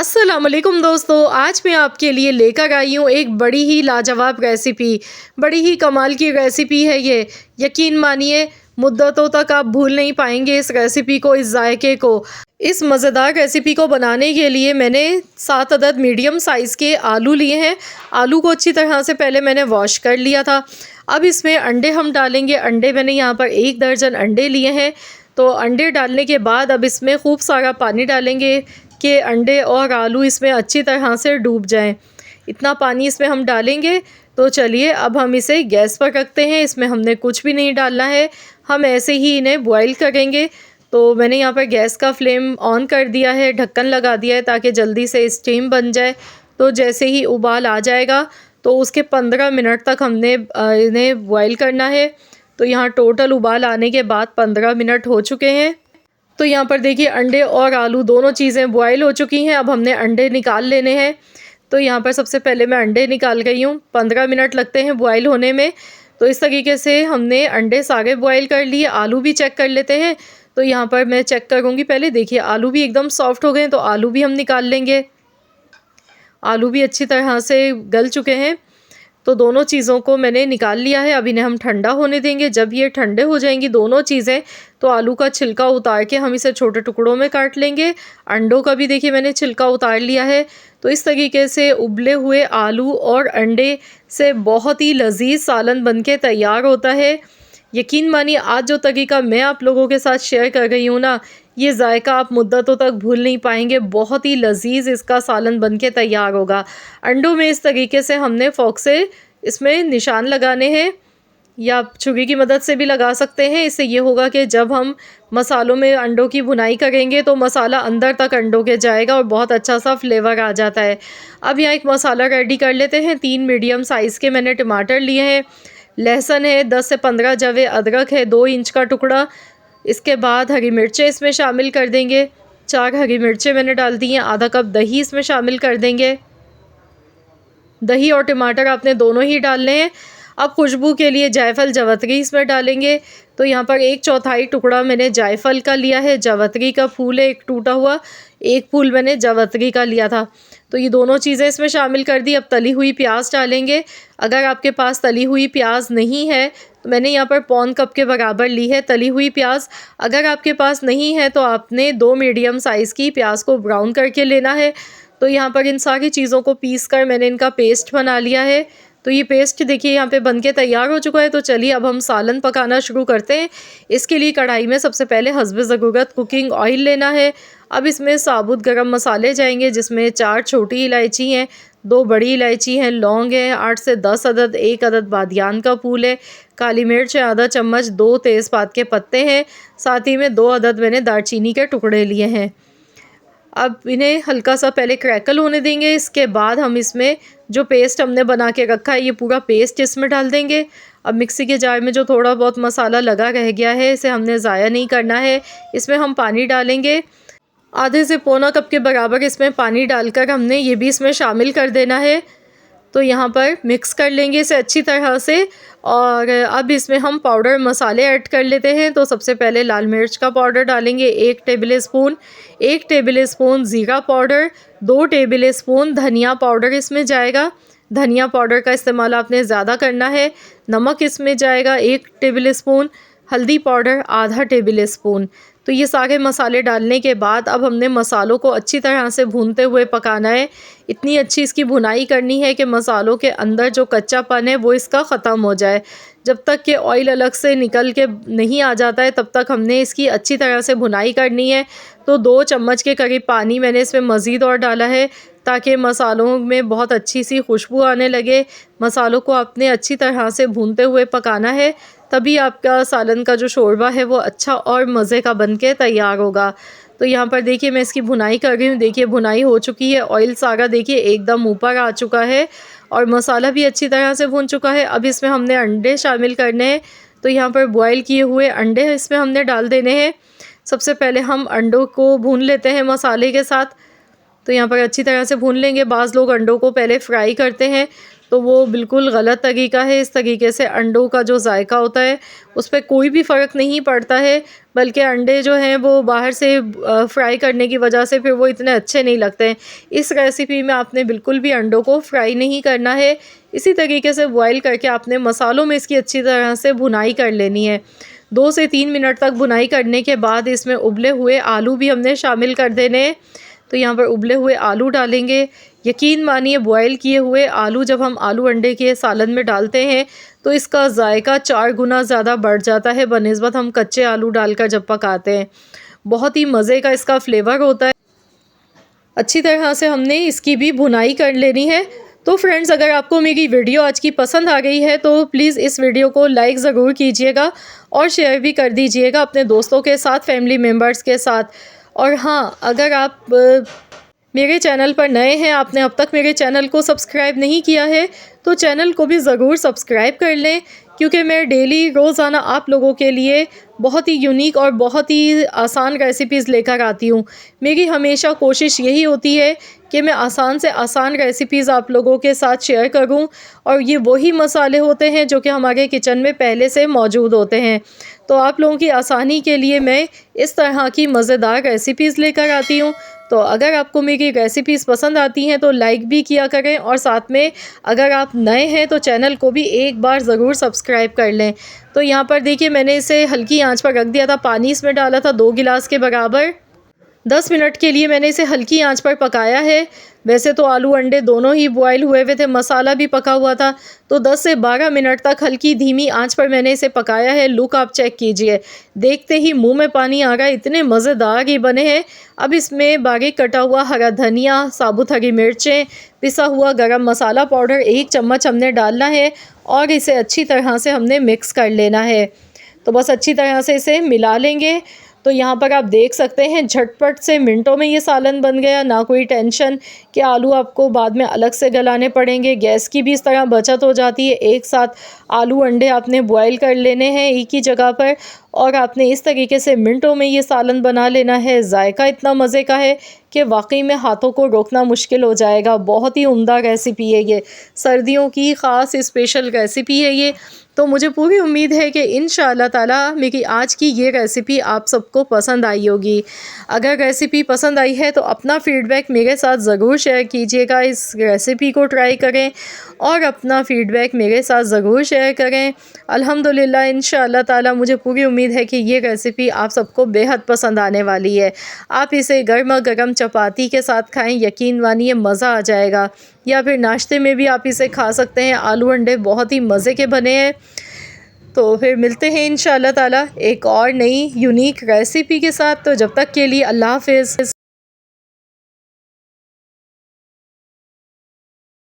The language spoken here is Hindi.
अस्सलाम वालेकुम दोस्तों, आज मैं आपके लिए लेकर आई हूँ एक बड़ी ही लाजवाब रेसिपी। बड़ी ही कमाल की रेसिपी है ये। यकीन मानिए मुद्दतों तक आप भूल नहीं पाएंगे इस रेसिपी को, इस जायके को। इस मज़ेदार रेसिपी को बनाने के लिए मैंने 7 अदद मीडियम साइज़ के आलू लिए हैं। आलू को अच्छी तरह से पहले मैंने वॉश कर लिया था। अब इसमें अंडे हम डालेंगे। अंडे मैंने यहाँ पर 1 दर्जन अंडे लिए हैं। तो अंडे डालने के बाद अब इसमें खूब सारा पानी डालेंगे कि अंडे और आलू इसमें अच्छी तरह से डूब जाएं। इतना पानी इसमें हम डालेंगे। तो चलिए अब हम इसे गैस पर रखते हैं। इसमें हमने कुछ भी नहीं डालना है, हम ऐसे ही इन्हें बॉईल करेंगे। तो मैंने यहाँ पर गैस का फ्लेम ऑन कर दिया है, ढक्कन लगा दिया है ताकि जल्दी से स्टीम बन जाए। तो जैसे ही उबाल आ जाएगा तो उसके 15 मिनट तक हमने इन्हें बॉईल करना है। तो यहाँ टोटल उबाल आने के बाद 15 मिनट हो चुके हैं। तो यहाँ पर देखिए अंडे और आलू दोनों चीज़ें बॉयल हो चुकी हैं। अब हमने अंडे निकाल लेने हैं। तो यहाँ पर सबसे पहले मैं अंडे निकाल गई हूँ। 15 मिनट लगते हैं बॉयल होने में। तो इस तरीके से हमने अंडे सारे बॉयल कर लिए। आलू भी चेक कर लेते हैं। तो यहाँ पर मैं चेक करूँगी पहले। देखिए आलू भी एकदम सॉफ्ट हो गए हैं, तो आलू भी हम निकाल लेंगे। आलू भी अच्छी तरह से गल चुके हैं। तो दोनों चीज़ों को मैंने निकाल लिया है। अब इन्हें हम ठंडा होने देंगे। जब ये ठंडे हो जाएंगी दोनों चीज़ें, तो आलू का छिलका उतार के हम इसे छोटे टुकड़ों में काट लेंगे। अंडों का भी देखिए मैंने छिलका उतार लिया है। तो इस तरीके से उबले हुए आलू और अंडे से बहुत ही लजीज सालन बनके तैयार होता है। यकीन मानिए आज जो तरीका मैं आप लोगों के साथ शेयर कर रही हूँ ना, ये जायका आप मुद्दतों तक भूल नहीं पाएंगे। बहुत ही लजीज इसका सालन बनके तैयार होगा। अंडों में इस तरीके से हमने फोक से इसमें निशान लगाने हैं, या आप छुरी की मदद से भी लगा सकते हैं। इससे ये होगा कि जब हम मसालों में अंडों की भुनाई करेंगे तो मसाला अंदर तक अंडों के जाएगा और बहुत अच्छा सा फ्लेवर आ जाता है। अब यहाँ एक मसाला रेडी कर लेते हैं। 3 मीडियम साइज़ के मैंने टमाटर लिए हैं। लहसुन है 10 से 15 जवे, अदरक है 2 इंच का टुकड़ा। इसके बाद हरी मिर्चें इसमें शामिल कर देंगे। 4 हरी मिर्चें मैंने डाल दी हैं। आधा कप दही इसमें शामिल कर देंगे। दही और टमाटर आपने दोनों ही डालने हैं। अब खुशबू के लिए जायफल जावित्री इसमें डालेंगे। तो यहाँ पर 1/4 टुकड़ा मैंने जायफल का लिया है। जावित्री का फूल है एक टूटा हुआ, 1 फूल मैंने जावित्री का लिया था। तो ये दोनों चीज़ें इसमें शामिल कर दी। अब तली हुई प्याज डालेंगे। अगर आपके पास तली हुई प्याज नहीं है तो मैंने यहाँ पर 1/4 कप के बराबर ली है तली हुई प्याज। अगर आपके पास नहीं है तो आपने 2 मीडियम साइज़ की प्याज को ब्राउन करके लेना है। तो यहाँ पर इन सारी चीज़ों को पीस कर मैंने इनका पेस्ट बना लिया है। तो ये पेस्ट देखिए यहाँ पे बनके तैयार हो चुका है। तो चलिए अब हम सालन पकाना शुरू करते हैं। इसके लिए कढ़ाई में सबसे पहले हस्बे ज़रूरत कुकिंग ऑयल लेना है। अब इसमें साबुत गरम मसाले जाएंगे, जिसमें 4 छोटी इलायची हैं, 2 बड़ी इलायची हैं, लौंग है 8 से 10 अदद, 1 अदद बादियान का फूल है, काली मिर्च है आधा चम्मच, 2 तेज़पात के पत्ते हैं, साथ ही में 2 अदद मैंने दालचीनी के टुकड़े लिए हैं। अब इन्हें हल्का सा पहले क्रैकल होने देंगे। इसके बाद हम इसमें जो पेस्ट हमने बना के रखा है ये पूरा पेस्ट इसमें डाल देंगे। अब मिक्सी के जार में जो थोड़ा बहुत मसाला लगा रह गया है इसे हमने ज़ाया नहीं करना है। इसमें हम पानी डालेंगे। आधे से पौना कप के बराबर इसमें पानी डालकर हमने ये भी इसमें शामिल कर देना है। तो यहाँ पर मिक्स कर लेंगे इसे अच्छी तरह से। और अब इसमें हम पाउडर मसाले ऐड कर लेते हैं। तो सबसे पहले लाल मिर्च का पाउडर डालेंगे 1 टेबल स्पून, 1 टेबल स्पून ज़ीरा पाउडर, 2 टेबल स्पून धनिया पाउडर इसमें जाएगा। धनिया पाउडर का इस्तेमाल आपने ज़्यादा करना है। नमक इसमें जाएगा 1 टेबल स्पून, हल्दी पाउडर आधा टेबल स्पून। तो ये सारे मसाले डालने के बाद अब हमने मसालों को अच्छी तरह से भूनते हुए पकाना है। इतनी अच्छी इसकी भुनाई करनी है कि मसालों के अंदर जो कच्चापन है वो इसका ख़त्म हो जाए। जब तक कि ऑयल अलग से निकल के नहीं आ जाता है तब तक हमने इसकी अच्छी तरह से भुनाई करनी है। तो 2 चम्मच के करीब पानी मैंने इसमें मज़ीद और डाला है ताकि मसालों में बहुत अच्छी सी खुशबू आने लगे। मसालों को आपने अच्छी तरह से भूनते हुए पकाना है, तभी आपका सालन का जो शोरबा है वो अच्छा और मज़े का बनके तैयार होगा। तो यहाँ पर देखिए मैं इसकी भुनाई कर रही हूँ। देखिए भुनाई हो चुकी है। ऑयल सारा देखिए एकदम ऊपर आ चुका है और मसाला भी अच्छी तरह से भून चुका है। अब इसमें हमने अंडे शामिल करने हैं। तो यहाँ पर बॉयल किए हुए अंडे इसमें हमने डाल देने हैं। सबसे पहले हम अंडों को भून लेते हैं मसाले के साथ। तो यहाँ पर अच्छी तरह से भून लेंगे। बाज़ लोग अंडों को पहले फ्राई करते हैं, तो वो बिल्कुल गलत तरीका है। इस तरीके से अंडों का जो जायका होता है उस पर कोई भी फ़र्क नहीं पड़ता है। बल्कि अंडे जो हैं वो बाहर से फ्राई करने की वजह से फिर वो इतने अच्छे नहीं लगते हैं। इस रेसिपी में आपने बिल्कुल भी अंडों को फ्राई नहीं करना है। इसी तरीके से बॉयल करके आपने मसालों में इसकी अच्छी तरह से भुनाई कर लेनी है। 2 से 3 मिनट तक भुनाई करने के बाद इसमें उबले हुए आलू भी हमने शामिल कर देने हैं। तो यहाँ पर उबले हुए आलू डालेंगे। यकीन मानिए बॉयल किए हुए आलू जब हम आलू अंडे के सालन में डालते हैं तो इसका जायका 4 गुना ज़्यादा बढ़ जाता है बनिस्बत हम कच्चे आलू डालकर जब पकाते हैं। बहुत ही मज़े का इसका फ्लेवर होता है। अच्छी तरह से हमने इसकी भी भुनाई कर लेनी है। तो फ्रेंड्स, अगर आपको मेरी वीडियो आज की पसंद आ गई है तो प्लीज़ इस वीडियो को लाइक ज़रूर कीजिएगा और शेयर भी कर दीजिएगा अपने दोस्तों के साथ, फैमिली मेम्बर्स के साथ। और हाँ, अगर आप मेरे चैनल पर नए हैं, आपने अब तक मेरे चैनल को सब्सक्राइब नहीं किया है तो चैनल को भी ज़रूर सब्सक्राइब कर लें, क्योंकि मैं डेली रोज़ाना आप लोगों के लिए बहुत ही यूनिक और बहुत ही आसान रेसिपीज़ लेकर आती हूँ। मेरी हमेशा कोशिश यही होती है कि मैं आसान से आसान रेसिपीज़ आप लोगों के साथ शेयर करूँ, और ये वही मसाले होते हैं जो कि हमारे किचन में पहले से मौजूद होते हैं। तो आप लोगों की आसानी के लिए मैं इस तरह की मज़ेदार रेसिपीज़ लेकर आती हूँ। तो अगर आपको मेरी रेसिपीज़ पसंद आती हैं तो लाइक भी किया करें, और साथ में अगर आप नए हैं तो चैनल को भी एक बार ज़रूर सब्सक्राइब कर लें। तो यहाँ पर देखिए, मैंने इसे हल्की आंच पर रख दिया था। पानी इसमें डाला था 2 गिलास के बराबर। 10 मिनट के लिए मैंने इसे हल्की आंच पर पकाया है। वैसे तो आलू अंडे दोनों ही बॉयल हुए हुए थे, मसाला भी पका हुआ था। तो 10 से 12 मिनट तक हल्की धीमी आंच पर मैंने इसे पकाया है। लुक आप चेक कीजिए, देखते ही मुंह में पानी आ रहा है, इतने मज़ेदार ये बने हैं। अब इसमें बारीक कटा हुआ हरा धनिया, साबुत हरी मिर्चें, पिसा हुआ गरम मसाला पाउडर 1 चम्मच हमने डालना है और इसे अच्छी तरह से हमने मिक्स कर लेना है। तो बस अच्छी तरह से इसे मिला लेंगे। तो यहाँ पर आप देख सकते हैं झटपट से मिनटों में ये सालन बन गया। ना कोई टेंशन कि आलू आपको बाद में अलग से गलाने पड़ेंगे। गैस की भी इस तरह बचत हो जाती है। एक साथ आलू अंडे आपने बॉयल कर लेने हैं एक ही जगह पर, और आपने इस तरीके से मिनटों में ये सालन बना लेना है। जायका इतना मज़े का है कि वाकई में हाथों को रोकना मुश्किल हो जाएगा। बहुत ही उम्दा रेसिपी है ये, सर्दियों की ख़ास स्पेशल रेसिपी है ये। तो मुझे पूरी उम्मीद है कि इंशाअल्लाह ताला मेरी आज की ये रेसिपी आप सबको पसंद आई होगी। अगर रेसिपी पसंद आई है तो अपना फ़ीडबैक मेरे साथ ज़रूर शेयर कीजिएगा। इस रेसिपी को ट्राई करें और अपना फ़ीडबैक मेरे साथ ज़रूर शेयर करें। अल्हम्दुलिल्लाह, इंशाअल्लाह ताला मुझे पूरी उम्मीद है कि ये रेसिपी आप सबको बेहद पसंद आने वाली है। आप इसे गर्मा गर्म चपाती के साथ खाएं, यकीन मानिए मज़ा आ जाएगा। या फिर नाश्ते में भी आप इसे खा सकते हैं। आलू अंडे बहुत ही मज़े के बने हैं। तो फिर मिलते हैं इंशाअल्लाह ताला एक और नई यूनिक रेसिपी के साथ। तो जब तक के लिए अल्लाह हाफ़िज़।